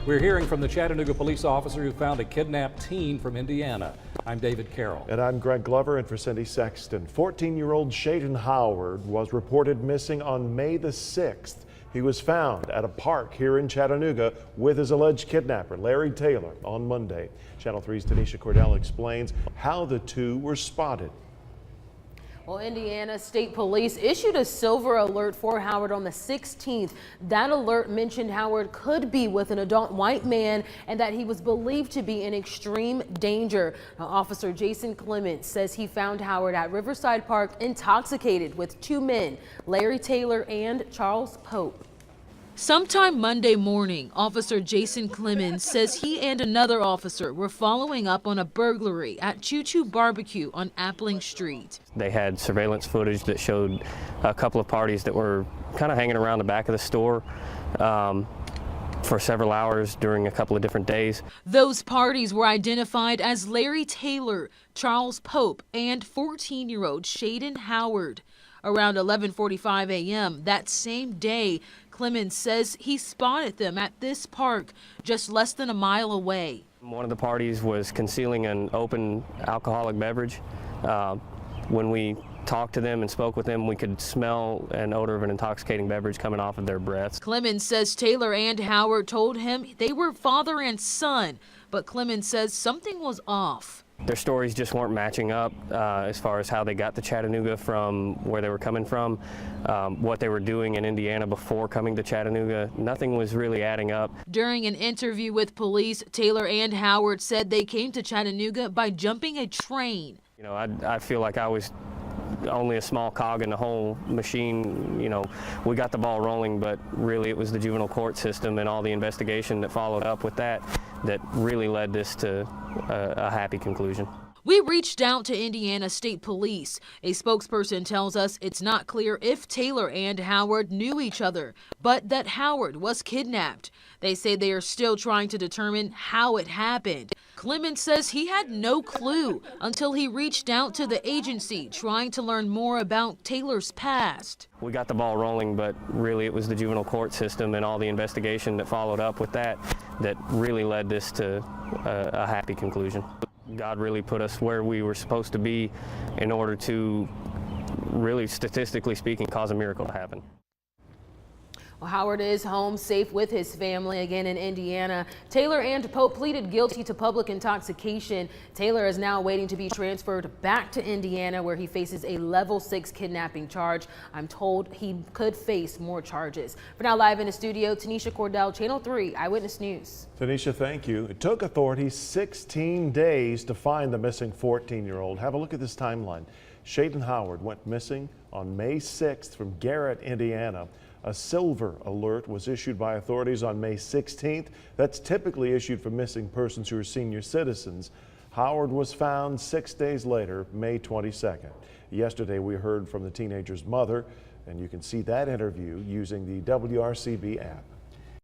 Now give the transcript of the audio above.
We're hearing from the Chattanooga police officer who found a kidnapped teen from Indiana. I'm David Carroll. And I'm Greg Glover, and for Cindy Sexton. 14-year-old Shaden Howard was reported missing on May the 6th. He was found at a park here in Chattanooga with his alleged kidnapper, Larry Taylor, on Monday. Channel 3's Tanisha Cordell explains how the two were spotted. Well, Indiana State Police issued a silver alert for Howard on the 16th. That alert mentioned Howard could be with an adult white man and that he was believed to be in extreme danger. Now, Officer Jason Clements says he found Howard at Riverside Park intoxicated with two men, Larry Taylor and Charles Pope. Sometime Monday morning, Officer Jason Clemens says he and another officer were following up on a burglary at Choo Choo Barbecue on Appling Street. They had surveillance footage that showed a couple of parties that were kind of hanging around the back of the store for several hours during a couple of different days. Those parties were identified as Larry Taylor, Charles Pope, and 14-year-old Shaden Howard. Around 11:45 a.m. that same day, Clemens says he spotted them at this park just less than a mile away. One of the parties was concealing an open alcoholic beverage. When we talked to them and spoke with them, we could smell an odor of an intoxicating beverage coming off of their breaths. Clemens says Taylor and Howard told him they were father and son, but Clemens says something was off. Their stories just weren't matching up as far as how they got to Chattanooga from where they were coming from, what they were doing in Indiana before coming to Chattanooga. Nothing was really adding up. During an interview with police, Taylor and Howard said they came to Chattanooga by jumping a train. You know, I feel like I was only a small cog in the whole machine. You know, we got the ball rolling, but really it was the juvenile court system and all the investigation that followed up with that really led this to a happy conclusion. We reached out to Indiana State Police. A spokesperson tells us it's not clear if Taylor and Howard knew each other, but that Howard was kidnapped. They say they are still trying to determine how it happened. Clemens says he had no clue until he reached out to the agency trying to learn more about Taylor's past. We got the ball rolling, but really it was the juvenile court system and all the investigation that followed up with that really led this to a happy conclusion. God really put us where we were supposed to be in order to really, statistically speaking, cause a miracle to happen. Well, Howard is home safe with his family again in Indiana. Taylor and Pope pleaded guilty to public intoxication. Taylor is now waiting to be transferred back to Indiana, where he faces a level 6 kidnapping charge. I'm told he could face more charges. For now, live in the studio, Tanisha Cordell, Channel 3 Eyewitness News. Tanisha, thank you. It took authorities 16 days to find the missing 14-year-old. Have a look at this timeline. Shaden Howard went missing on May 6th from Garrett, Indiana. A silver alert was issued by authorities on May 16th. That's typically issued for missing persons who are senior citizens. Howard was found 6 days later, May 22nd. Yesterday, we heard from the teenager's mother, and you can see that interview using the WRCB app.